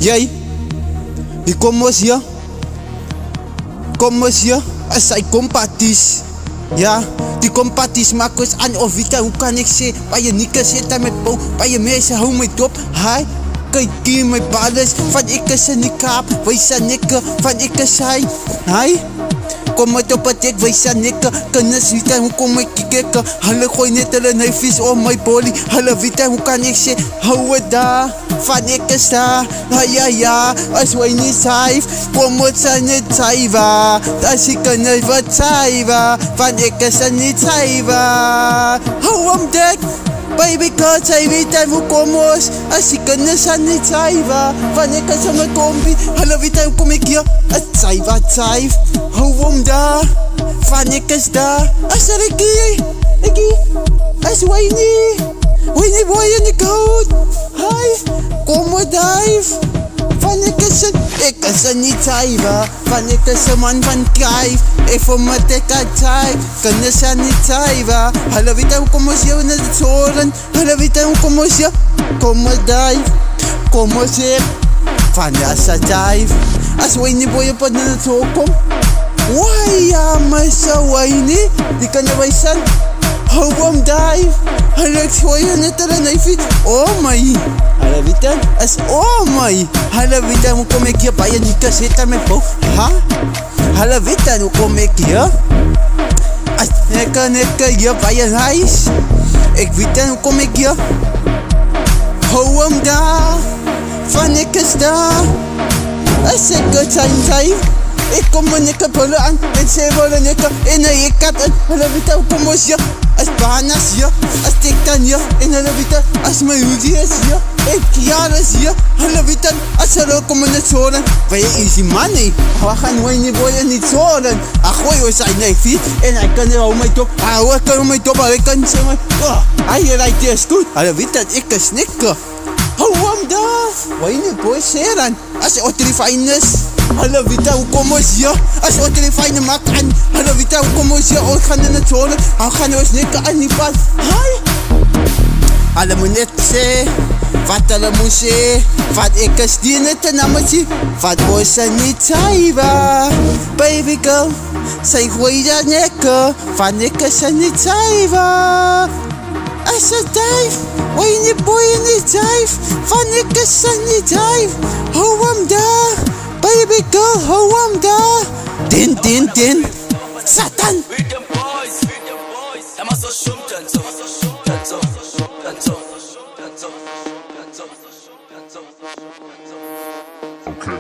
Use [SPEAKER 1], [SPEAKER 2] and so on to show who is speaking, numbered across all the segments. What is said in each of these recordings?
[SPEAKER 1] Jy, kom ons hier. Kom ons hier. As hy kompaties. Ja, die kompaties maak ons aan of weet jy, hoe kan ek sê? Baie nikke sê dit met bou, baie mense hou my dop. Hi, kyk hier my balles, van ek is in die Kaap, wys aan nikke, van ek is hy. Hi, kom met op het ek, wys aan nikke, kinders weet jy, hoe kom ek kikke? Hulle gooi net hulle neefies om my bolie, hulle weet jy, hoe kan ek sê? Hou het daar, van ek is daar, ja, as wij niet saif, kom ons aan het saiva, as ik kan niet wat saiva, van ik is er niet saiva. Hou om dek, baby girl, zij weet hij hoe kom ons, as ik kan niet saiva, van ik is er met kombi, hulle weet hij hoe kom ik hier, het saiva saif, hou om daar, van ik is daar, as er ik hier, as wij niet. Winnie boy in de goud. Hi, kom maar dive. Van ik is er niet saiva. Van ik is een man van kijf. Ik voel me tekker tijd. Kan is er niet saiva. Hallo weet hoe kom ons hier in de zoren. Hallo weet hoe kom ons hier. Kom maar dive. Kom ons hier. Van ja sa dive. Als Winnie boy op de zoon komt. Why ja maar zo Winnie. Die kan je wijzen. Hou om dive. Hulle gooi net hulle neefies. Oh my. Hulle weet dan, is oh my. Hulle weet dan, hoe kom ek hier baie nikke sê dan met bou. Ha? Hulle weet dan, hoe kom ek hier? As ek hier baie huis. Ek weet dan, hoe kom ek hier? Hou om daar. Van ek is daar. As ek het zijn. Ik kom me nikke pullen aan. En ze willen nikke. En ik had het. Hulle weet dan, hoe kom ons hier? As banas hier, as tektan hier, en hulle weet dan, as my hoodie is hier, ek jaar is hier, hulle weet dan, as hulle kom in het zoren, wij easy money, we gaan Winnie boy in het zoren, gooi ons zijn neefie, en hij kan hou my top, hij kan my top, hij kan sê my, hij rijdt hier is goed, hulle weet dat ek is nikke, hou hem daar, Winnie boy sê dan, as hy otter die fijn is, hulle weet dan, hoe kom ons hier, as otter die fijne maak aan, hulle weet dan, hoe kom ons hier, ons gaan in het zoren, hij gaan ons nikke aan die pad, hi, hulle moet net sê, wat hulle moet sê, wat ek is die net en amatie, wat ons er niet saiva, baby girl, sy gooi dat nekke, van ek is er niet saiva, as a dive, Winnie boy in die dive, van ek is er niet dive, hou hem daar, baby girl, hou hem daar, din, Satan.
[SPEAKER 2] With them boys, them are so shumten so.
[SPEAKER 3] Okay,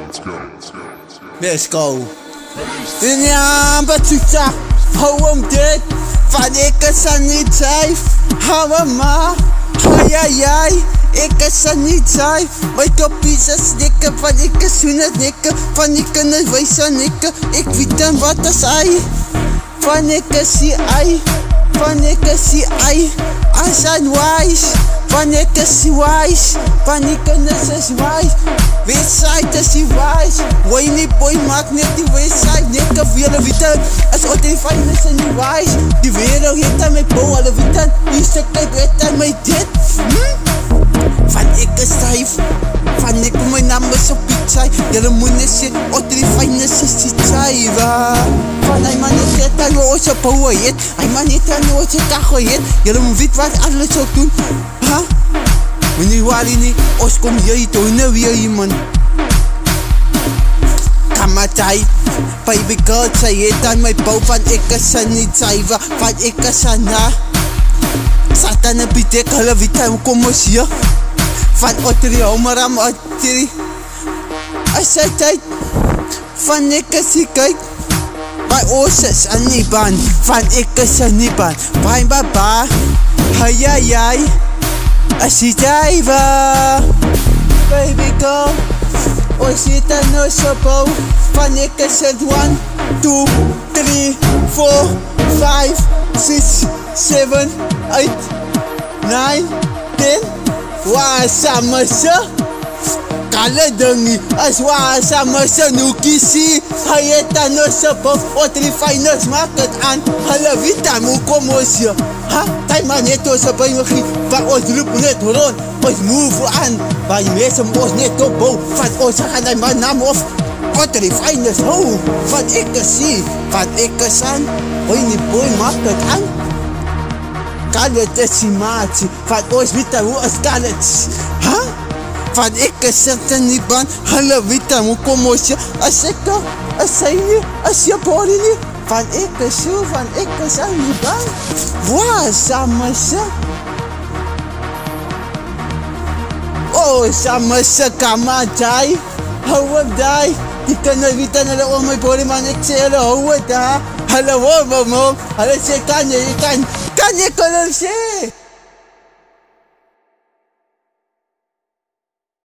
[SPEAKER 1] Let's go. Ja, Batuta, hou hem dit, van ek is er niet dive, hou hem maar, ai, ek is er niet dive, my koppies is nikke, van ek is hoe net nikke, van die kinders wees aan nikke, ek weet dan wat is hy, van ek is die ei, van ek is die ei, as aan wijs, van ek is die wijs, van die kinders is wijs, Westside is die wijs, Winnie boy maak net die Westside, nikke vele weet as ooit die fijn is in die wijs, die wereld het aan my bou, hulle weet dan, die stukje weet aan my dit, van ek is dive, van ek my naam is op die tjai, julle moet net sê, ooit die fijn is die tjai, van hy man het net aan ons op hou het, hy man het aan ons op kachel het, julle moet weet wat alles ook doen, ha? Wanneer wali nie, ons kom jy toe nou weer iemand. Kamatay, baby girl, sy het aan my bou, van ek is er niet saiva, van ek is er na. Satan en Pietek, hulle weet hoe kom ons hier, van Otterie, hou maar aan Otterie. As sy tyd, van ek is die kyk, by ons is in die band, van ek is in die band, by baba, ai, as die diver, baby girl, ons het aan ons opbouw, van ek is het 1, 2, 3, 4, 5, 6, 7, 8, 9, 10, waa sama sa, kala dengi, as waa sama sa nukisi, hy het aan ons opbouw, wat die finals maak het aan, hulle weet aan hoe kom ons hier, ha? Hai maneto sabay ngaki pa o drup net horon pas move on by mesem os net to bo fat o sa kanay manam of Otri finest ho fat ikasi fat ikasan oi ni boy market an kalet simati fat os vita u askalet ha fat ikasan ni ban hala vita mu komosya aseka asaini asya polini Van ikasan ni ban wah sama sa oh sama sa kamajay hawag day Ika na vita na lang may pori man ekselo hawag ha halawa mo hala siya kanya ko lang siya